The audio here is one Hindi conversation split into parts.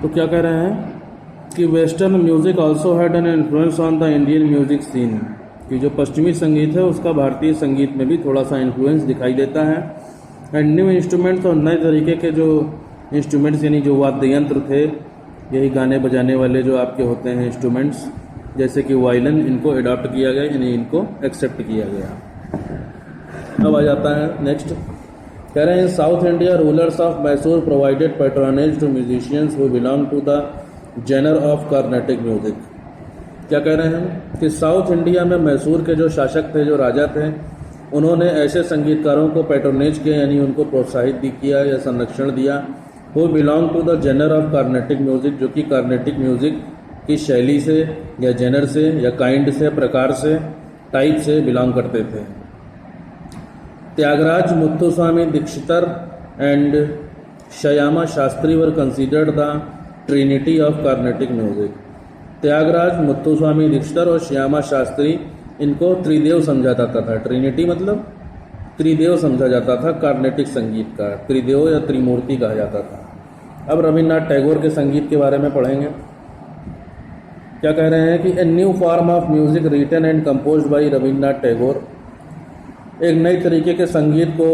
तो क्या कह रहे हैं कि western music also had an influence on the Indian music scene, कि जो पश्चिमी संगीत है उसका भारतीय संगीत में भी थोड़ा सा इन्फ्लुएंस दिखाई देता है। एंड न्यू इंस्ट्रूमेंट्स, और नए तरीके के जो इंस्ट्रूमेंट्स यानी जो वाद्य यंत्र थे, यही गाने बजाने वाले जो आपके होते हैं इंस्ट्रूमेंट्स, जैसे कि वायलिन, इनको अडॉप्ट किया गया यानी इनको एक्सेप्ट किया गया। अब आ जाता है नेक्स्ट, कह रहे हैं south India rulers of Mysore provided patronage to musicians who belong to the genre of Carnatic music. क्या कह रहे हैं कि साउथ इंडिया में मैसूर के जो शासक थे, जो राजा थे, उन्होंने ऐसे संगीतकारों को पैट्रोनेज किया यानी उनको प्रोत्साहित भी किया या संरक्षण दिया, who belong to the genre of Carnatic music, जो कि कार्नेटिक म्यूजिक की शैली से या जेनर से या काइंड से, प्रकार से, टाइप से बिलोंग करते थे। Tyagaraja Muthuswami Dikshitar and Shyama Shastri were considered the trinity of Carnatic music. Tyagaraja, Muthuswami Dikshitar और श्यामा शास्त्री, इनको त्रिदेव समझा जाता था। ट्रिनिटी मतलब त्रिदेव समझा जाता था कार्नेटिक संगीत का, त्रिदेव या त्रिमूर्ति कहा जाता था। अब रविन्द्रनाथ टैगोर के संगीत के बारे में पढ़ेंगे। क्या कह रहे हैं कि a new form of music written and composed by Rabindranath Tagore, एक नई तरीके के संगीत को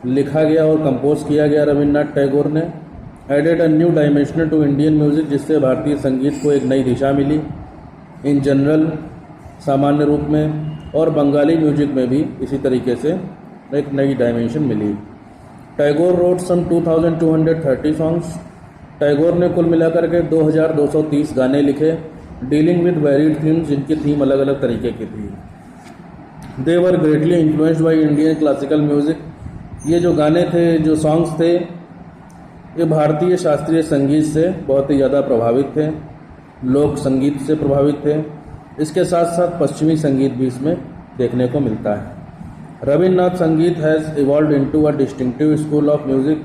लिखा गया और कंपोज किया गया रविन्द्रनाथ टैगोर ने। Added a new dimension to Indian music, जिससे भारतीय संगीत को एक नई दिशा मिली। इन जनरल, सामान्य रूप में, और बंगाली म्यूजिक में भी इसी तरीके से एक नई डायमेंशन मिली। Tagore wrote some 2230 songs, Tagore ने कुल मिलाकर के 2230 गाने लिखे, डीलिंग विद वेरिड थीम्स, जिनकी थीम अलग अलग तरीके की थी। They were greatly influenced by Indian classical music, ये जो गाने थे, जो सॉन्ग्स थे, ये भारतीय शास्त्रीय संगीत से बहुत ही ज़्यादा प्रभावित थे, लोक संगीत से प्रभावित थे। इसके साथ साथ पश्चिमी संगीत भी इसमें देखने को मिलता है। रविन्द्रनाथ संगीत has evolved into a distinctive school of music,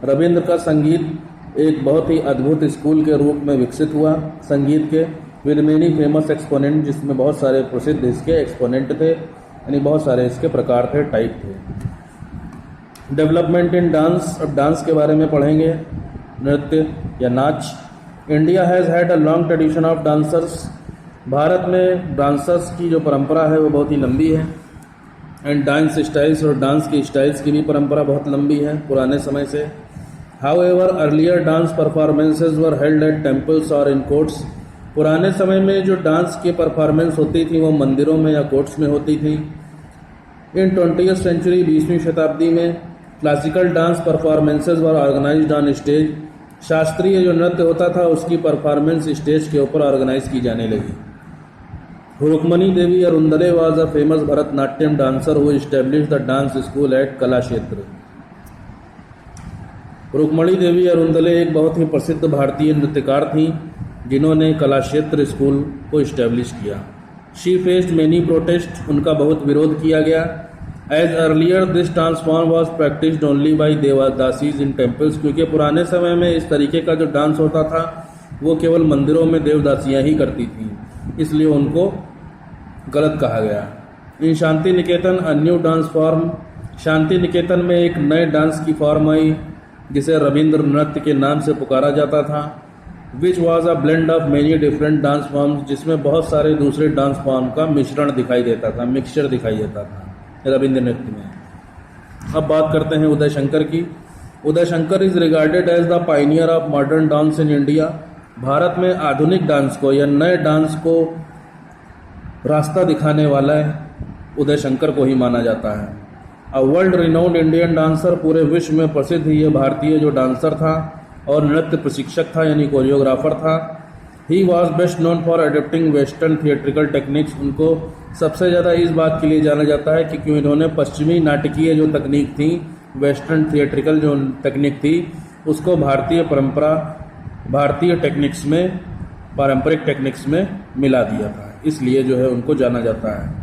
Ravindra का संगीत एक बहुत ही अद्भुत स्कूल के रूप में विकसित हुआ संगीत के, विद मेनी फेमस एक्सपोनेंट, जिसमें बहुत सारे प्रसिद्ध इसके एक्सपोनेंट थे, यानी बहुत सारे इसके प्रकार थे, टाइप थे। डेवलपमेंट इन डांस, अब डांस के बारे में पढ़ेंगे, नृत्य या नाच। India has had a long tradition of dancers, Bharat में डांसर्स की जो परंपरा है वो बहुत ही लंबी है। एंड डांस स्टाइल्स, और डांस की स्टाइल्स की भी परंपरा बहुत लंबी है पुराने समय से। However earlier dance performances were held at temples और इन कोर्ट्स, पुराने समय में जो डांस की परफॉर्मेंस होती थी वो मंदिरों में या कोर्ट्स में होती थी। इन 20वीं सेंचुरी, 20वीं शताब्दी में, classical dance performances were organised on stage, शास्त्रीय जो नृत्य होता था उसकी परफॉर्मेंस स्टेज के ऊपर ऑर्गेनाइज की जाने लगी। Rukmini Devi Arundale was a famous Bharatanatyam dancer who established the dance school at Kalakshetra. Rukmini Devi Arundale एक बहुत ही प्रसिद्ध भारतीय नृत्यकार थी जिन्होंने कलाक्षेत्र स्कूल को इस्टेब्लिश किया। शी फेस्ड मेनी प्रोटेस्ट, उनका बहुत विरोध किया गया। As earlier this dance form was practised only by devadasis in temples, क्योंकि पुराने समय में इस तरीके का जो डांस होता था वो केवल मंदिरों में देवदासियाँ ही करती थी, इसलिए उनको गलत कहा गया। इन Shanti Niketan a new dance form, Shanti Niketan में एक नए डांस की फॉर्म आई जिसे रविंद्र नृत्य के नाम से पुकारा जाता था। Which was a blend of many different dance forms, जिसमें बहुत सारे दूसरे डांस फॉर्म का मिश्रण दिखाई देता था, मिक्सचर दिखाई देता था रविंद्र नृत्य में। अब बात करते हैं उदय शंकर की। Uday Shankar is regarded as the pioneer of modern dance in India, Bharat में आधुनिक डांस को या नए डांस को रास्ता दिखाने वाला उदय शंकर को ही माना जाता है। A world renowned Indian dancer, पूरे विश्व में प्रसिद्ध ये भारतीय जो डांसर था और नृत्य प्रशिक्षक था यानी कोरियोग्राफर था। He was best known for adopting western theatrical techniques, उनको सबसे ज़्यादा इस बात के लिए जाना जाता है कि क्यों इन्होंने पश्चिमी नाटकीय जो तकनीक थी, वेस्टर्न थिएट्रिकल जो तकनीक थी, उसको भारतीय परंपरा, भारतीय टेक्निक्स में, पारंपरिक टेक्निक्स में मिला दिया था, इसलिए जो है उनको जाना जाता है।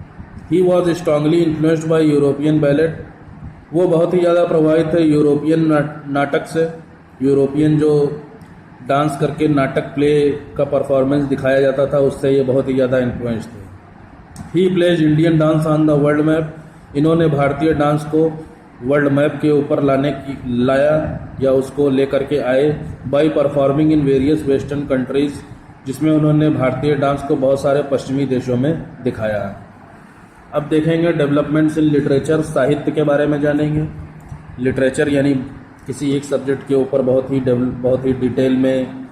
He was strongly influenced by European ballot, वो बहुत ही ज़्यादा प्रभावित थे यूरोपियन नाटक से, यूरोपियन जो डांस करके नाटक प्ले का परफॉर्मेंस दिखाया जाता था उससे ये बहुत ही ज़्यादा इन्फ्लुएंस थे। He plays Indian dance on the world map, इन्होंने भारतीय डांस को वर्ल्ड मैप के ऊपर लाया या उसको लेकर के आए by performing in various western countries, जिसमें उन्होंने भारतीय डांस को बहुत सारे पश्चिमी देशों में दिखाया। अब देखेंगे डेवलपमेंट्स इन लिटरेचर, साहित्य के बारे में जानेंगे। लिटरेचर यानी किसी एक सब्जेक्ट के ऊपर बहुत ही डिटेल में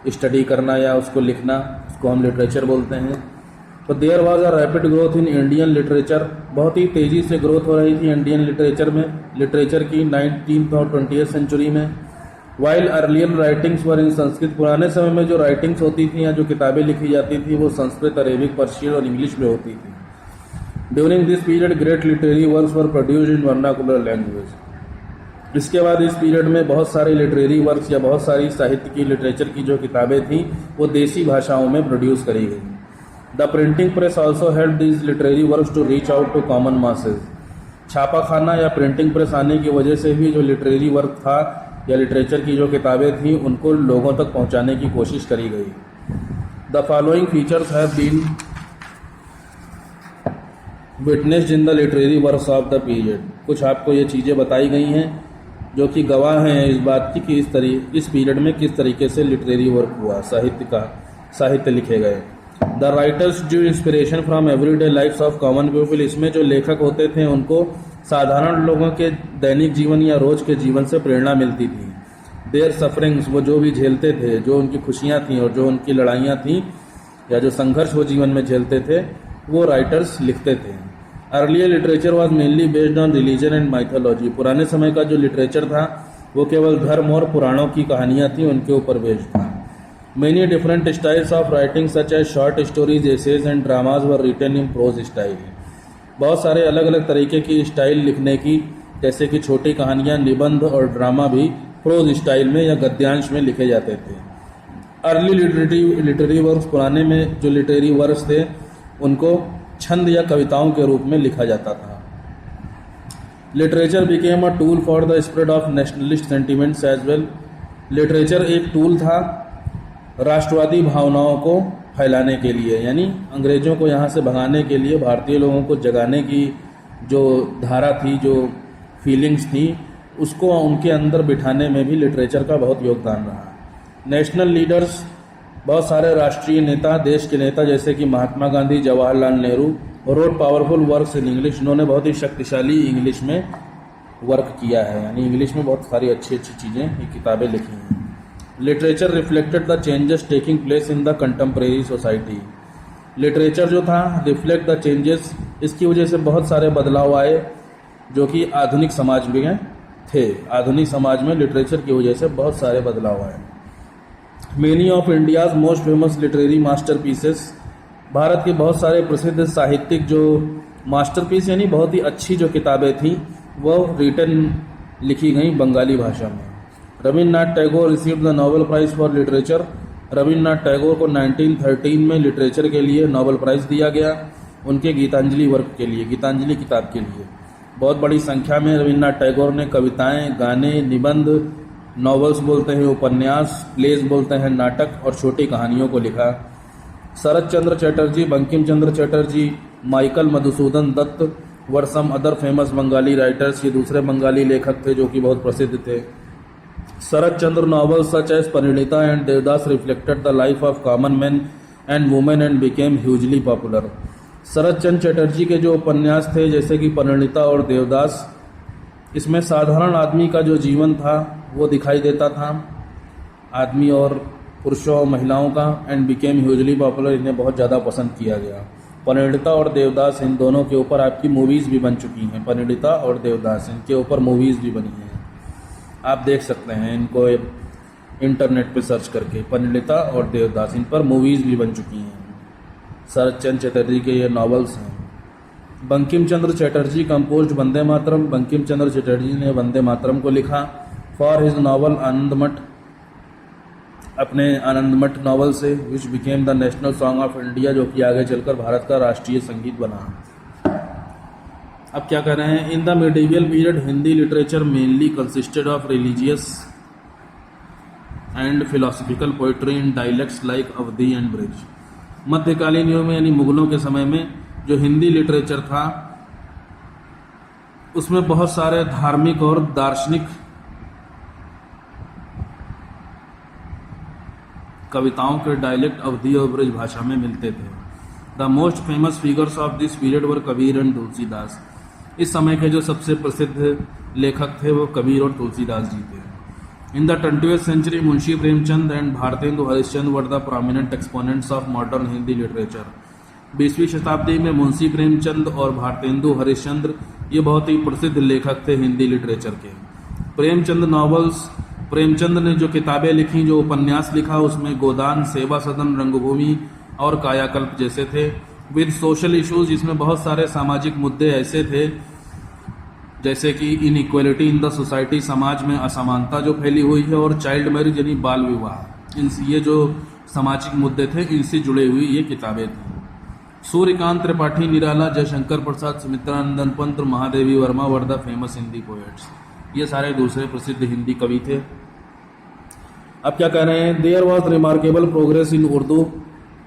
स्टडी करना या उसको लिखना, उसको हम लिटरेचर बोलते हैं। तो there was a rapid growth in Indian literature, बहुत ही तेज़ी से ग्रोथ हो रही थी इंडियन लिटरेचर की 19th और 20th सेंचुरी में। वाइल अर्लियर राइटिंग्स वर इन संस्कृत, पुराने समय में जो राइटिंग्स होती थी या जो किताबें लिखी जाती थी वो संस्कृत, अरेबिक, पर्शियन और इंग्लिश में होती थी। During this period great literary works were produced in vernacular language. इसके बाद इस पीरियड में बहुत सारे लिटरेरी वर्क्स या बहुत सारी साहित्य की, लिटरेचर की जो किताबें थीं वो देसी भाषाओं में प्रोड्यूस करी गई। The printing press also help these literary works to reach out to common masses. छापाखाना या प्रिंटिंग प्रेस आने की वजह से भी जो लिटरेरी वर्क था या लिटरेचर की जो किताबें थीं उनको लोगों तक पहुंचाने की कोशिश करी गई। The following features have been witnessed in the literary works of the period. कुछ आपको ये चीज़ें बताई गई हैं जो कि गवाह हैं इस बात की कि इस पीरियड में किस तरीके से लिटरेरी वर्क हुआ, साहित्य लिखे गए। The writers drew inspiration from everyday lifes of common people. इसमें जो लेखक होते थे उनको साधारण लोगों के दैनिक जीवन या रोज के जीवन से प्रेरणा मिलती थी। देयर सफरिंग्स, वो जो भी झेलते थे, जो उनकी खुशियाँ थीं और जो उनकी लड़ाइयाँ थीं या जो संघर्ष वो जीवन में झेलते थे वो राइटर्स लिखते थे। Earlier literature was mainly based on religion and mythology. पुराने समय का जो लिटरेचर था वो केवल धर्म और पुराणों की कहानियाँ थीं, उनके ऊपर बेस्ड था। Many different styles of writing such as short stories, essays and dramas were written in prose style. बहुत सारे अलग अलग तरीके की स्टाइल लिखने की, जैसे कि छोटी कहानियाँ, निबंध और ड्रामा भी प्रोज स्टाइल में या गद्यांश में लिखे जाते थे। अर्ली लिटरेरी वर्क्स, पुराने में जो लिटरेरी वर्क्स थे उनको छंद या कविताओं के रूप में लिखा जाता था। Literature became a tool for the spread of nationalist sentiments as well. Literature एक टूल था राष्ट्रवादी भावनाओं को फैलाने के लिए, यानी अंग्रेज़ों को यहाँ से भगाने के लिए भारतीय लोगों को जगाने की जो धारा थी, जो फीलिंग्स थी, उसको उनके अंदर बिठाने में भी लिटरेचर का बहुत योगदान रहा। नेशनल लीडर्स, बहुत सारे राष्ट्रीय नेता, देश के नेता जैसे कि Mahatma Gandhi, Jawaharlal Nehru, wrote powerful works in English. इन्होंने बहुत ही शक्तिशाली इंग्लिश में वर्क किया है, यानी इंग्लिश में बहुत सारी अच्छी अच्छी चीज़ें, ये किताबें लिखी हैं। Literature reflected the changes taking place in the contemporary society. Literature जो था रिफ्लेक्ट द चेंजेस, इसकी वजह से बहुत सारे बदलाव आए जो कि आधुनिक समाज में थे। आधुनिक समाज में लिटरेचर की वजह से बहुत सारे बदलाव आए। Many of India's most famous literary masterpieces, Bharat के बहुत सारे प्रसिद्ध साहित्यिक जो मास्टरपीस यानी बहुत ही अच्छी जो किताबें थीं वो लिखी गई बंगाली भाषा में। Rabindranath Tagore received the Nobel prize for literature. Rabindranath Tagore को 1913 में लिटरेचर के लिए नोबेल प्राइज़ दिया गया, उनके गीतांजलि वर्क के लिए, गीतांजलि किताब के लिए। बहुत बड़ी संख्या में रविन्द्रनाथ टैगोर ने कविताएं, गाने, निबंध, नॉवेल्स बोलते हैं, उपन्यास, प्लेज बोलते हैं, नाटक और छोटी कहानियों को लिखा। Sarat Chandra Chatterjee, Bankim Chandra Chatterjee, Michael Madhusudan Dutt were some other famous Bengali writers, ये दूसरे बंगाली लेखक थे जो कि बहुत प्रसिद्ध थे। शरत चंद्र novels such as Parinita and Devdas reflected the life of common men and women and became hugely popular. शरत चंद्र चटर्जी के जो उपन्यास थे जैसे कि परिणीता और देवदास, इसमें साधारण आदमी का जो जीवन था वो दिखाई देता था, आदमी और पुरुषों और महिलाओं का, एंड बिकेम ह्यूजली पॉपुलर, इन्हें बहुत ज़्यादा पसंद किया गया। परिणीता और देवदास, इन दोनों के ऊपर आपकी मूवीज़ भी बन चुकी हैं। परिणीता और देवदास, इनके ऊपर मूवीज़ भी बनी हैं, आप देख सकते हैं इनको इंटरनेट पे सर्च करके। परिणीता और देवदास, इन पर मूवीज़ भी बन चुकी हैं। शरत चंद्र चटर्जी के ये नॉवेल्स हैं। बंकिम चंद्र चटर्जी कंपोज्ड वंदे मातरम। बंकिम चंद्र चटर्जी ने वंदे मातरम को लिखा। फॉर हिज नॉवल आनंदमठ, अपने आनंदमठ नॉवल से, which became the national song of India, जो कि आगे चलकर भारत का राष्ट्रीय संगीत बना। अब क्या कह रहे हैं, in the medieval period Hindi literature mainly consisted of religious and philosophical poetry in dialects like Awadhi and bridge. मध्यकालीन युग में यानी मुगलों के समय में जो हिंदी लिटरेचर था उसमें बहुत सारे धार्मिक और दार्शनिक कविताओं के डायलेक्ट अवधी और ब्रज भाषा में मिलते थे। The most famous figures of this period were Kabir and Tulsidas. इस समय के जो सबसे प्रसिद्ध लेखक थे वो कबीर और तुलसीदास जी थे। In the 20th century Munshi Premchand and Bharatendu Harishchandra were the prominent exponents of modern Hindi literature. 20वीं शताब्दी में मुंशी प्रेमचंद और भारतेंदु हरिश्चंद्र ये बहुत ही प्रसिद्ध लेखक थे हिंदी लिटरेचर के। प्रेमचंद नॉवेल्स, प्रेमचंद ने जो किताबें लिखी, जो उपन्यास लिखा, उसमें गोदान, सेवा सदन, रंगभूमि और कायाकल्प जैसे थे। विद सोशल इश्यूज, इसमें बहुत सारे सामाजिक मुद्दे ऐसे थे जैसे कि इनइक्वालिटी इन द सोसाइटी, समाज में असमानता जो फैली हुई है, और चाइल्ड मैरिज यानी बाल विवाह। ये जो सामाजिक मुद्दे थे इनसे जुड़े हुई ये किताबें थी। Suryakant Tripathi Nirala, Jaishankar Prasad, Sumitranandan Pant, Mahadevi Verma were the famous Hindi poets. ये सारे दूसरे प्रसिद्ध हिंदी कवि थे। अब क्या कह रहे हैं, there was remarkable progress in Urdu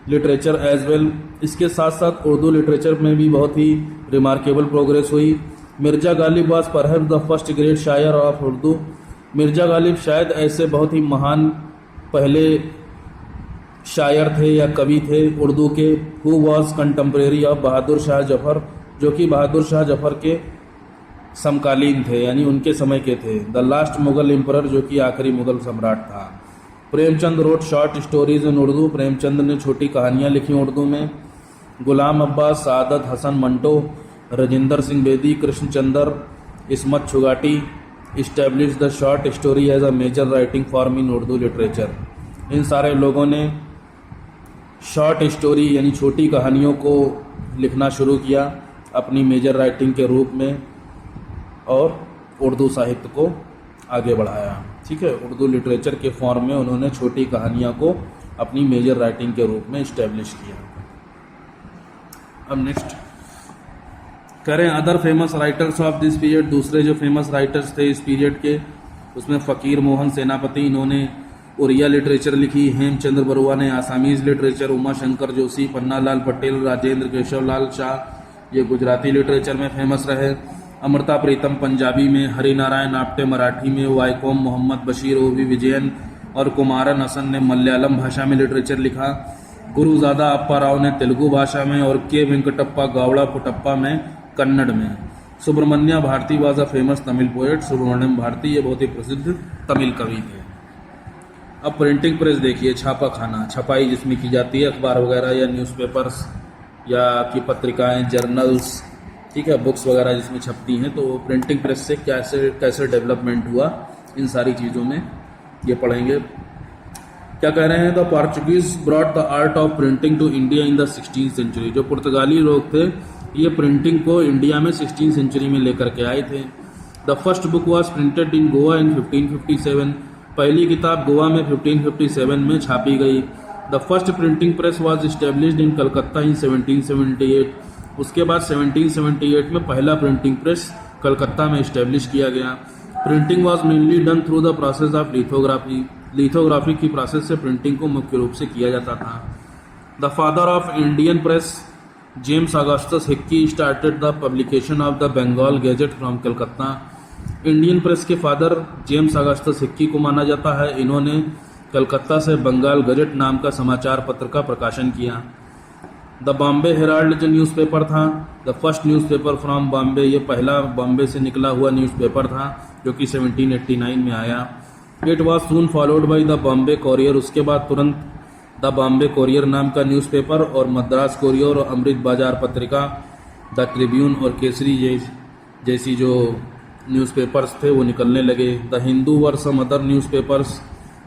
literature as well. इसके साथ साथ उर्दू लिटरेचर में भी बहुत ही रिमार्केबल प्रोग्रेस हुई। Mirza Ghalib was perhaps the first great शायर ऑफ उर्दू। मिर्जा गालिब शायद ऐसे बहुत ही महान पहले शायर थे या कवि थे उर्दू के। Who was contemporary of Bahadur Shah Zafar, जो कि बहादुर शाह जफर के समकालीन थे, यानी उनके समय के थे। द लास्ट मुगल एम्परर, जो कि आखिरी मुगल सम्राट था। Premchand wrote short stories in Urdu. Premchand ने छोटी कहानियाँ लिखी उर्दू में। Ghulam Abbas, Saadat Hasan Manto, Rajendra Singh Bedi, Krishan Chander, Ismat Chughtai establish the short story as a major writing form in Urdu literature. इन सारे लोगों ने शॉर्ट स्टोरी यानी छोटी कहानियों को लिखना शुरू किया अपनी मेजर राइटिंग के रूप में, और उर्दू साहित्य को आगे बढ़ाया। ठीक है, उर्दू लिटरेचर के फॉर्म में उन्होंने छोटी कहानियाँ को अपनी मेजर राइटिंग के रूप में इस्टेब्लिश किया। अब नेक्स्ट करें other famous writers of this period. दूसरे जो फेमस राइटर्स थे इस पीरियड के, उसमें फ़कीर मोहन सेनापति, इन्होंने उड़िया लिटरेचर लिखी। हेमचंद्र बरुआ ने आसामीज़ लिटरेचर। उमा शंकर जोशी, पन्ना लाल पटेल, राजेंद्र केशव लाल शाह, ये गुजराती लिटरेचर में फेमस रहे। अमृता प्रीतम पंजाबी में, हरिनारायण आप्टे मराठी में, वाइकोम मोहम्मद बशीर, ओवी विजयन और कुमारन हसन ने मलयालम भाषा में लिटरेचर लिखा। गुरुजादा अप्पा राव ने तेलुगु भाषा में, और के वेंकटप्पा गावड़ा पुटप्पा में कन्नड़ में। Subramanya Bharati was a famous Tamil poet. Subramaniam Bharati ये बहुत ही प्रसिद्ध तमिल कवि थे। अब प्रिंटिंग प्रेस देखिए, छापा खाना, छपाई जिसमें की जाती है अखबार वगैरह या न्यूज़पेपर्स या की पत्रिकाएं, जर्नल्स, ठीक है, बुक्स वगैरह जिसमें छपती हैं। तो प्रिंटिंग प्रेस से कैसे डेवलपमेंट हुआ, इन सारी चीज़ों में ये पढ़ेंगे। क्या कह रहे हैं, the Portuguese brought the art of printing to India in the 16th century. जो पुर्तगाली लोग थे ये प्रिंटिंग को इंडिया में 16th सेंचुरी में लेकर के आए थे। The first book was printed in Goa in 1557। पहली किताब गोवा में 1557 में छापी गई। The first printing press was established in Calcutta in 1778। उसके बाद 1778 में पहला प्रिंटिंग प्रेस कलकत्ता में इस्टेब्लिश किया गया। Printing was mainly done through the process of lithography. Lithography की प्रोसेस से प्रिंटिंग को मुख्य रूप से किया जाता था। The father of Indian press James Augustus Hicky started the publication of the Bengal gazette from Calcutta. Indian press के फादर जेम्स अगस्टस हिक्की को माना जाता है। इन्होंने कलकत्ता से बंगाल गजेट नाम का समाचार पत्र का प्रकाशन किया। द बॉम्बे हेराल्ड जो न्यूज़पेपर था, the first newspaper from Bombay, ये पहला बॉम्बे से निकला हुआ न्यूज़पेपर था जो कि 1789 में आया। It was soon followed by the Bombay courier. उसके बाद तुरंत द बॉम्बे कॉरियर नाम का न्यूज़पेपर और मद्रास कॉरियर और अमृत बाजार पत्रिका, द ट्रिब्यून और केसरी जैसी जो न्यूज़पेपर्स थे वो निकलने लगे। The Hindu were some other newspapers,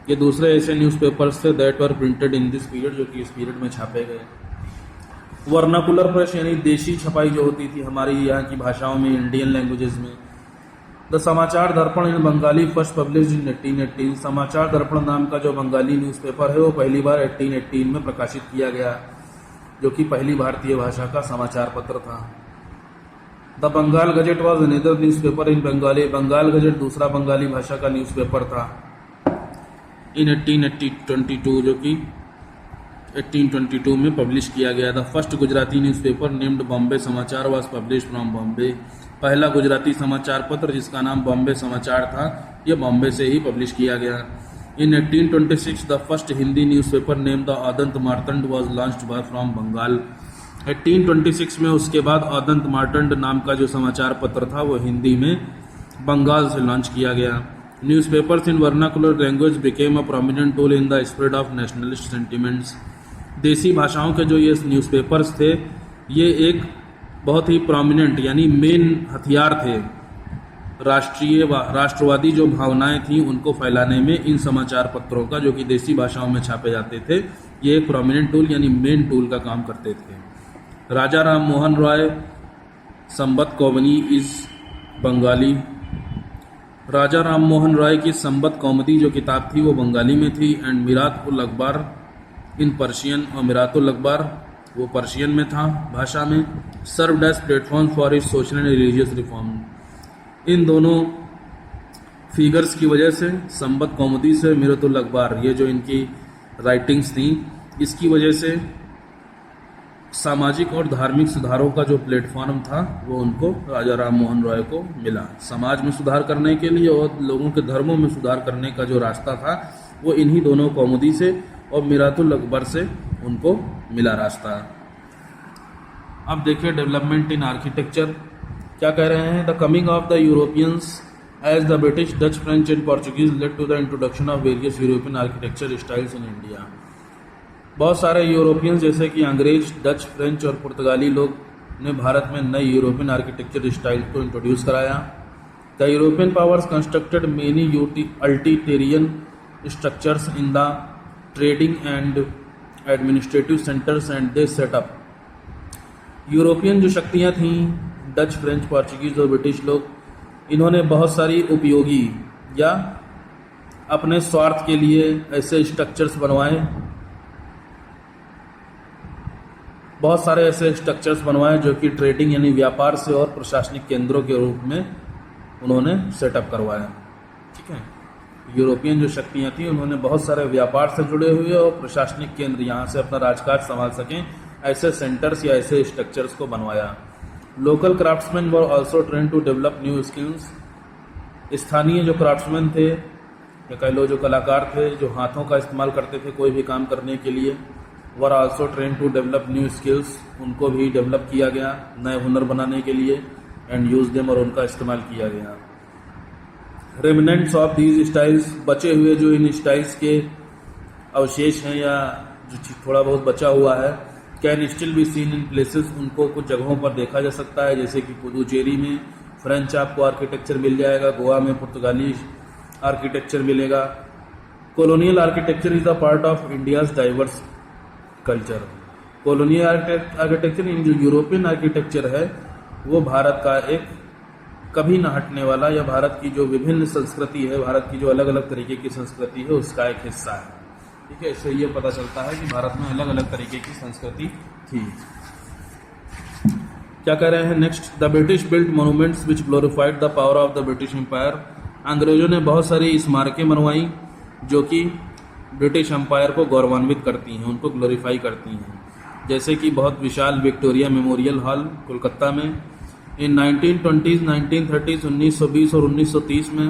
ये दूसरे ऐसे न्यूज़पेपर्स थे that were printed in this period, जो कि इस पीरियड में छापे गए। वर्नाकुलर प्रेस यानी देशी छपाई जो होती थी हमारी यहाँ की भाषाओं में, इंडियन लैंग्वेजेस में। द समाचार दर्पण इन बंगाली फर्स्ट पब्लिश्ड इन 1818। समाचार दर्पण नाम का जो बंगाली न्यूज़पेपर है वो पहली बार 1818 में प्रकाशित किया गया, जो कि पहली भारतीय भाषा का समाचार पत्र था। The Bengal gazette was another newspaper in Bengali. Bengal gazette दूसरा बंगाली भाषा का न्यूज़पेपर था इन 1822, जो कि 1822 में पब्लिश किया गया। The first Gujarati newspaper named Bombay समाचार वॉज पब्लिश फ्रॉम बॉम्बे। पहला गुजराती समाचार पत्र जिसका नाम बॉम्बे समाचार था, यह बॉम्बे से ही पब्लिश किया गया। In 1826 the first Hindi newspaper name the Udant Martand was launched by from Bengal. 1826 में उसके बाद आदंत मार्तंड नाम का जो समाचार पत्र था वो हिंदी में बंगाल से लॉन्च किया गया। Newspapers in vernacular language became a prominent tool in the spread of nationalist sentiments. देसी भाषाओं के जो ये न्यूज़पेपर्स थे ये एक बहुत ही प्रोमिनेंट यानी मेन हथियार थे। राष्ट्रवादी जो भावनाएं थी उनको फैलाने में इन समाचार पत्रों का, जो कि देसी भाषाओं में छापे जाते थे, ये एक प्रोमिनेंट टूल यानी मेन टूल का काम करते थे। राजा राम मोहन रॉय संबत कौमदी इज बंगाली। राजा राम मोहन रॉय की संबत कौमदी जो किताब थी वो बंगाली में थी। एंड मिरात उल अखबार इन पर्शियन, और मिरात उल अखबार वो पर्शियन में था भाषा में। Served as platform for is social and religious reform. इन दोनों फिगर्स की वजह से, संबत कौमुदी से मिरात उल अखबार, ये जो इनकी राइटिंग्स थी, इसकी वजह से सामाजिक और धार्मिक सुधारों का जो प्लेटफॉर्म था वो उनको राजा राम मोहन रॉय को मिला। समाज में सुधार करने के लिए और लोगों के धर्मों में सुधार करने का जो रास्ता था वो इन्हीं दोनों कौमुदी से और मिरातुल अकबर से उनको मिला रास्ता। अब देखिए डेवलपमेंट इन आर्किटेक्चर क्या कह रहे हैं। The coming of the Europeans as the British, Dutch, French and Portuguese led to the introduction of various European architecture styles in India. बहुत सारे यूरोपियंस जैसे कि अंग्रेज, डच, फ्रेंच और पुर्तगाली लोग ने भारत में नए यूरोपियन आर्किटेक्चर स्टाइल को इंट्रोड्यूस कराया। The European powers constructed many utilitarian structures in the trading and administrative centres and they set up. European जो शक्तियाँ थीं, डच, फ्रेंच, पोर्चुगीज और ब्रिटिश लोग, इन्होंने बहुत सारी उपयोगी या अपने स्वार्थ के लिए ऐसे स्ट्रक्चर्स बनवाए, बहुत सारे ऐसे स्ट्रक्चर्स बनवाए जो कि ट्रेडिंग यानी व्यापार से और प्रशासनिक केंद्रों के रूप में उन्होंने सेटअप करवाया। ठीक है, यूरोपियन जो शक्तियाँ थीं उन्होंने बहुत सारे व्यापार से जुड़े हुए और प्रशासनिक केंद्र, यहाँ से अपना राजकाज संभाल सकें, ऐसे सेंटर्स या ऐसे स्ट्रक्चर्स को बनवाया। Local craftsmen were also train to develop new skills. स्थानीय जो क्राफ्ट्समैन थे या कह लो जो कलाकार थे, जो हाथों का इस्तेमाल करते थे कोई भी काम करने के लिए, were also train to develop new skills, उनको भी डेवलप किया गया नए हुनर बनाने के लिए, एंड यूज देम, और उनका इस्तेमाल किया गया। रेमिनेंट्स ऑफ दीज स्टाइल्स, बचे हुए जो इन स्टाइल्स के अवशेष हैं या जो थोड़ा बहुत बचा हुआ है, can still be seen in places, उनको कुछ जगहों पर देखा जा सकता है, जैसे कि पुडुचेरी में फ्रेंच आपको आर्किटेक्चर मिल जाएगा, गोवा में पुर्तगाली आर्किटेक्चर मिलेगा। Colonial architecture is the part of India's diverse culture. Colonial architecture इन जो यूरोपियन आर्किटेक्चर है वो भारत का एक कभी न हटने वाला, या भारत की जो विभिन्न संस्कृति है, भारत की जो अलग अलग तरीके की संस्कृति है उसका एक हिस्सा है। ठीक है, इससे ये पता चलता है कि भारत में अलग अलग तरीके की संस्कृति थी। क्या कह रहे हैं next. The British built monuments which glorified the power of the British empire. अंग्रेजों ने बहुत सारी स्मारकें बनवाई जो कि ब्रिटिश एम्पायर को गौरवान्वित करती हैं, उनको ग्लोरीफाई करती हैं, जैसे कि बहुत विशाल विक्टोरिया मेमोरियल हॉल कोलकाता में। इन 1920s, 1930s, 1920 और 1930 में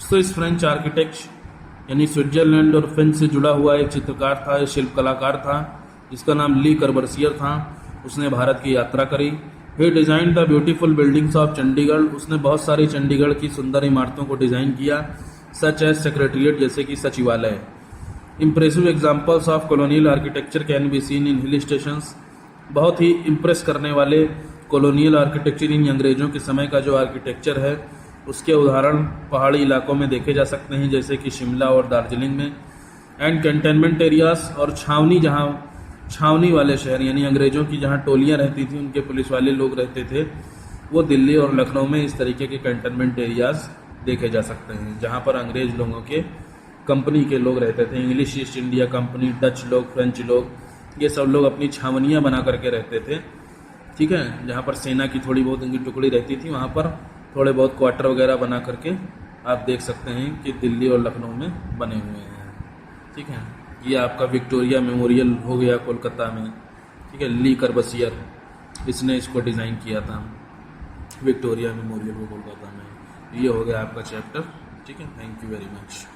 स्विस फ्रेंच आर्किटेक्ट यानी स्विट्जरलैंड और फ्रेंच से जुड़ा हुआ एक चित्रकार था, एक शिल्प कलाकार था जिसका नाम ली कर्बसियर था। उसने भारत की यात्रा करी। He designed the beautiful buildings of Chandigarh, उसने बहुत सारी चंडीगढ़ की सुंदर इमारतों को डिज़ाइन किया, सच एज सेक्रेटरीट, जैसे कि सचिवालय। Impressive examples of colonial architecture can be seen in hill stations, बहुत ही इम्प्रेस करने वाले कॉलोनियल आर्किटेक्चर इन अंग्रेजों के समय का जो आर्किटेक्चर है उसके उदाहरण पहाड़ी इलाकों में देखे जा सकते हैं, जैसे कि शिमला और दार्जिलिंग में। एंड कैंटनमेंट एरियाज, और छावनी, जहाँ छावनी वाले शहर यानी अंग्रेजों की जहाँ टोलियाँ रहती थी, उनके पुलिस वाले लोग रहते थे, वो दिल्ली और लखनऊ में इस तरीके के कैंटनमेंट एरियाज देखे जा सकते हैं जहाँ पर अंग्रेज लोगों के कंपनी के लोग रहते थे। English east India company, Dutch लोग, फ्रेंच लोग, ये सब लोग अपनी छावनियाँ बना करके रहते थे। ठीक है, जहाँ पर सेना की थोड़ी बहुत उनकी टुकड़ी रहती थी, वहाँ पर थोड़े बहुत क्वार्टर वगैरह बना करके आप देख सकते हैं कि दिल्ली और लखनऊ में बने हुए हैं। ठीक है, ये आपका विक्टोरिया मेमोरियल हो गया कोलकाता में। ठीक है, ली कर्बसियर इसने इसको डिज़ाइन किया था। विक्टोरिया मेमोरियल को कोलकाता में। ये हो गया आपका चैप्टर, ठीक है। Thank you very much.